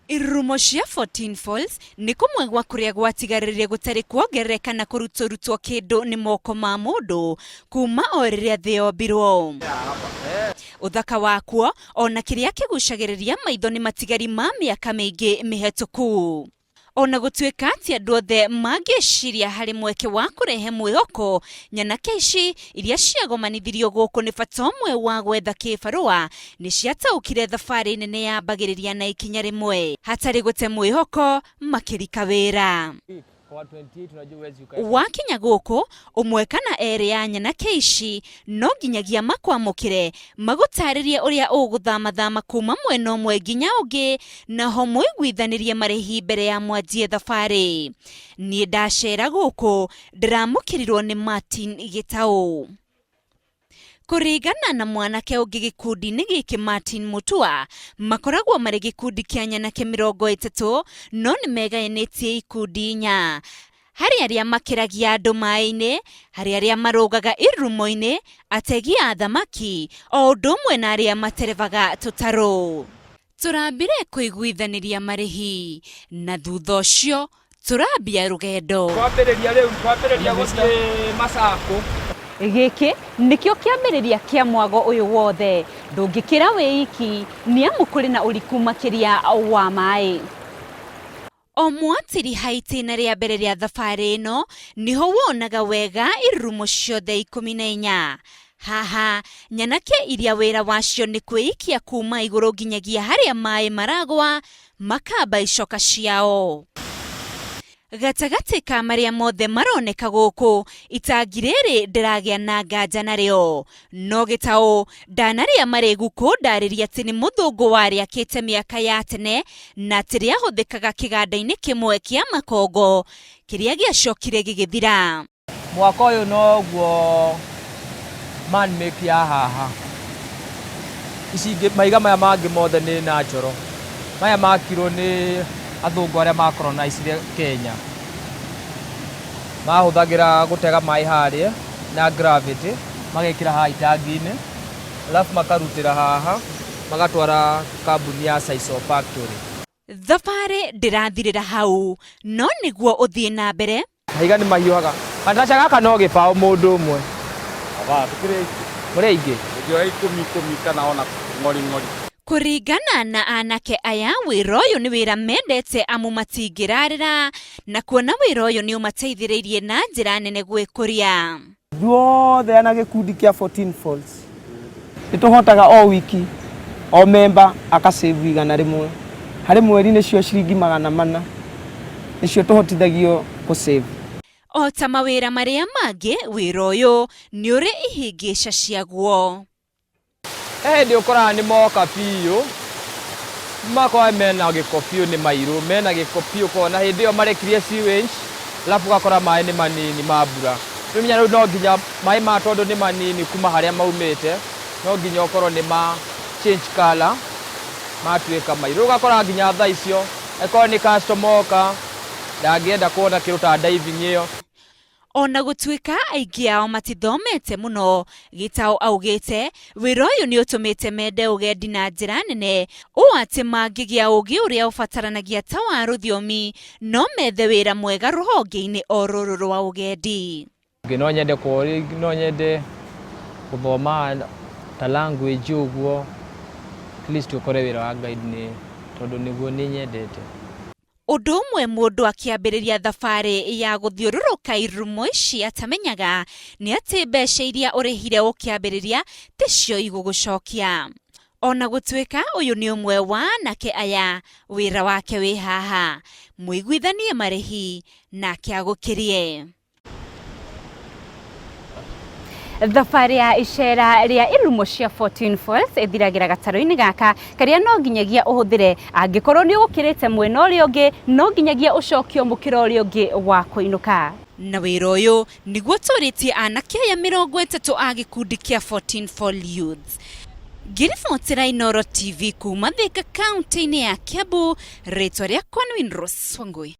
Irumo cia 14 Falls ni kumwe gwa kuria gwatigarire gutari kuongerereka na kurutwo kindu ni moko ma mundu kuma o riria thi yombirwo. Uthaka wakuo ona kiria kigucagiriria maitho ni matigari ma miaka mingi mihituku. Ona gutuika ati andu othe mangiciria hari mweke wa kurehe mwihoko, nyanake ici iria ciagomanithirio guku ni bata umwe wa gwetha kibarua ni ciataukire thabari nene yambagiriria na ikinya rimwe hatari gute mwihoko makirika wira. Wakinya guku umwe kana eri ya nyanake ici no nginyagia makwamukire magutaririe uria uguthama kuma mwena umwe nginya ungi na ho mwiguithanirie marihi mbere ya mwanjie thabari. Nie ndacera guku ndiramukirirwo ni Martin Gitau. Kuringana na mwanake ungi gikundi-ini giki Martin Mutua makoragwo mari gikundi kia nyanake 30 no ni megayanĩtie ikundi 4. Hari aria makiragia andu mai-ini, hari aria marugaga irumo-ini, ategi a thamaki, o undu umwe na aria materevaga tutaru. Turambire kuiguithaniria marihi na thutha ucio turambia rugendo. Twambiriria guthii Macako. Giki nikio kiambiriria kia mwago uyu wothe, ndungikira wiki ni amu kuri na uriku makiria wa mai. O mwatiri haitina ria mbere ria thabari ino niho wonaga wega irumo ciothe 14. Haha nyanake iria wira wacio ni kwiikia kuma iguru nginyagia haria mai maragwa makamba icoka ciao. Gatagati ka maria mothe maroneka guku itangi riri ndiragia na nganja nario, no Gitau ndanaria mari guku ndariria ati ni muthungu wari akite miaka ya tene na ati riahuthikaga kiganda-ini kimwe kia makongo kiria giacokire gigithira. Mwaka uyu noguo man make ya haha ici maiga maya mangi mothe ni natural. Maya makirwo ni athungu aria macolonizire Kenya. Mahuthagira gutega mai haria na gravity magekira ha itangi-ini alafu makarutira haha magatwara kambuni ya Saiso Factory. Thabari ndirathirira hau no niguo uthie na mbere. Maiga ni mahiuhaga kanaca gaka no gibao mundu umwe tukire muri ingi ndio 10 kana ona ngori. Kuringana na anake aya wira uyu ni wira mendete amu matingirarira na kuona wira uyu ni umateithiririe na njira nene gwikuria. Duothe ana gikundi kia 14 Falls nituhotaga o wiki o member akasave igana rimwe hari mweri nicio ciringi 400 nicio tuhotithagio ku save. O ta mawira maria mangi wira uyu ni uri ihingica ciaguo. Ndio ukora ni moka piu mako mena gikopio ni mairu mena gikopio kona hindi yo marekirie sewage lafu gakora mai ni manini mabura tumenya no nginya mai ma tondu ni manini kuma haria maumite no nginya ukoro ni ma change color matuika mairu gakora nginya tha icio eko ni customer oka ndagienda kuona kiruta diving iyo. Ona gutuika aingi ao matithomete muno, Gitau augite wira uyu ni utumite mende ugendi na njira nene uu ati mangigia ugi uria ubataranagia ta wa ruthiomi no methe wira mwega ruhonge-ini o ruru rwa ugendi. No nyende kuthoma ta language uguo at least ukore wira wa guide ni tondu niguo ni nyendete. Undu umwe mundu akiambiriria thabari ya guthiururuka irumo ici atamenyaga ni ati mbeca iria urihire ukiambiriria ticio igugucokia. Ona gutuika uyu ni umwe wa anake aya wira wake wi haha muiguithanie marihi nake agukirie. Thabari ya icera ria irumo cia 14 Falls ithiragira gataro-ini gaka karia no nginyagia uhuthire angikorwo ni ugukirite mwena uria ungi no nginyagia ucokio mukira uria ungi wa kuinuka. Na wira uyu niguo turitie anake aya 30 a gikundi kia 14 Fall Youth. Giribotira Inooro TV kuma Thika kaunti-ini ya Kiambu, ritwa riakwa ni Rose Wangui.